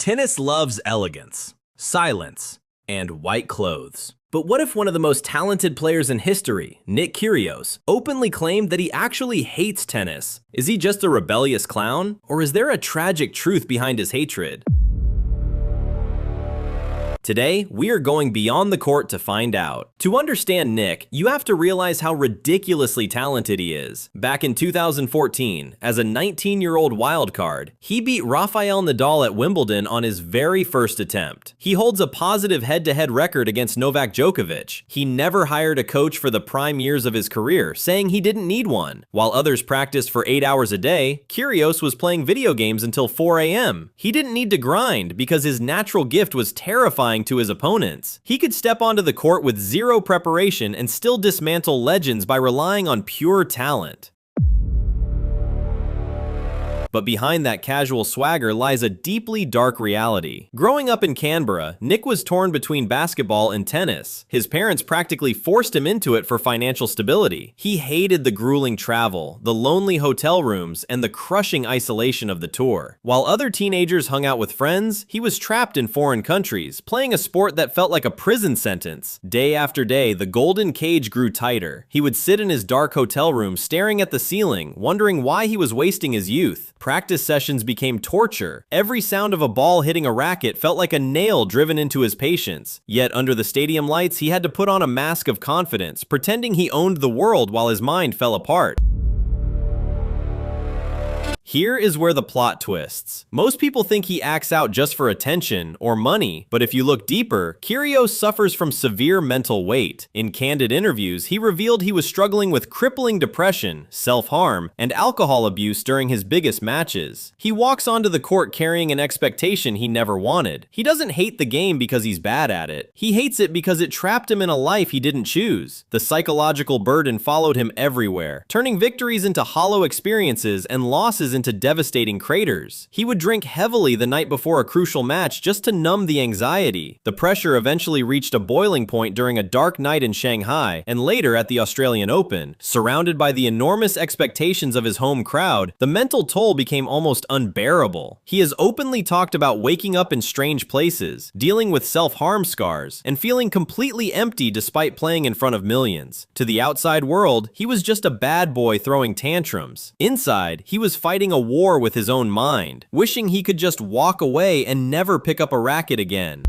Tennis loves elegance, silence, and white clothes. But what if one of the most talented players in history, Nick Kyrgios, openly claimed that he actually hates tennis? Is he just a rebellious clown? Or is there a tragic truth behind his hatred? Today, we are going beyond the court to find out. To understand Nick, you have to realize how ridiculously talented he is. Back in 2014, as a 19-year-old wildcard, he beat Rafael Nadal at Wimbledon on his very first attempt. He holds a positive head-to-head record against Novak Djokovic. He never hired a coach for the prime years of his career, saying he didn't need one. While others practiced for 8 hours a day, Kyrgios was playing video games until 4 a.m. He didn't need to grind because his natural gift was terrifying to his opponents. He could step onto the court with zero preparation and still dismantle legends by relying on pure talent. But behind that casual swagger lies a deeply dark reality. Growing up in Canberra, Nick was torn between basketball and tennis. His parents practically forced him into it for financial stability. He hated the grueling travel, the lonely hotel rooms, and the crushing isolation of the tour. While other teenagers hung out with friends, he was trapped in foreign countries, playing a sport that felt like a prison sentence. Day after day, the golden cage grew tighter. He would sit in his dark hotel room staring at the ceiling, wondering why he was wasting his youth. Practice sessions became torture. Every sound of a ball hitting a racket felt like a nail driven into his patience. Yet under the stadium lights, he had to put on a mask of confidence, pretending he owned the world while his mind fell apart. Here is where the plot twists. Most people think he acts out just for attention or money, but if you look deeper, Kyrgios suffers from severe mental weight. In candid interviews, he revealed he was struggling with crippling depression, self-harm, and alcohol abuse during his biggest matches. He walks onto the court carrying an expectation he never wanted. He doesn't hate the game because he's bad at it. He hates it because it trapped him in a life he didn't choose. The psychological burden followed him everywhere, turning victories into hollow experiences and losses into devastating craters. He would drink heavily the night before a crucial match just to numb the anxiety. The pressure eventually reached a boiling point during a dark night in Shanghai and later at the Australian Open. Surrounded by the enormous expectations of his home crowd, the mental toll became almost unbearable. He has openly talked about waking up in strange places, dealing with self-harm scars, and feeling completely empty despite playing in front of millions. To the outside world, he was just a bad boy throwing tantrums. Inside, he was fighting a war with his own mind, wishing he could just walk away and never pick up a racket again.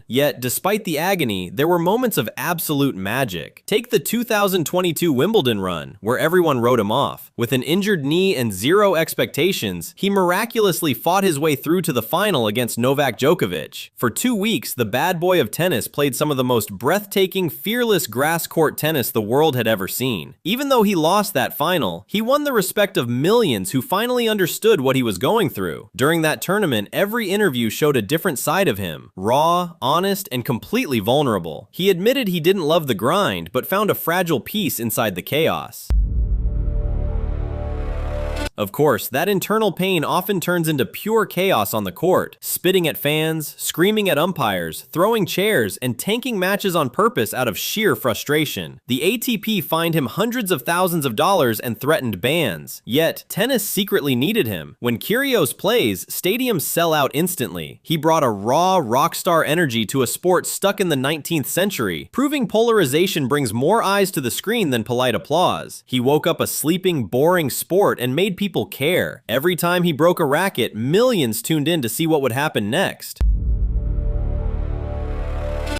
Yet, despite the agony, there were moments of absolute magic. Take the 2022 Wimbledon run, where everyone wrote him off. With an injured knee and zero expectations, he miraculously fought his way through to the final against Novak Djokovic. For 2 weeks, the bad boy of tennis played some of the most breathtaking, fearless grass court tennis the world had ever seen. Even though he lost that final, he won the respect of millions who finally understood what he was going through. During that tournament, every interview showed a different side of him. Raw, honest, and completely vulnerable. He admitted he didn't love the grind, but found a fragile peace inside the chaos. Of course, that internal pain often turns into pure chaos on the court, spitting at fans, screaming at umpires, throwing chairs, and tanking matches on purpose out of sheer frustration. The ATP fined him hundreds of thousands of dollars and threatened bans. Yet, tennis secretly needed him. When Kyrgios plays, stadiums sell out instantly. He brought a raw, rockstar energy to a sport stuck in the 19th century, proving polarization brings more eyes to the screen than polite applause. He woke up a sleeping, boring sport and made people care. Every time he broke a racket, millions tuned in to see what would happen next.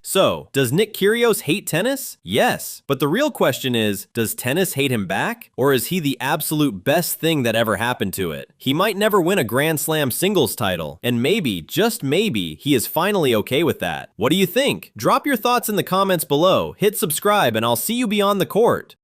So, does Nick Kyrgios hate tennis? Yes, but the real question is, does tennis hate him back? Or is he the absolute best thing that ever happened to it? He might never win a Grand Slam singles title, and maybe, just maybe, he is finally okay with that. What do you think? Drop your thoughts in the comments below, hit subscribe, and I'll see you beyond the court.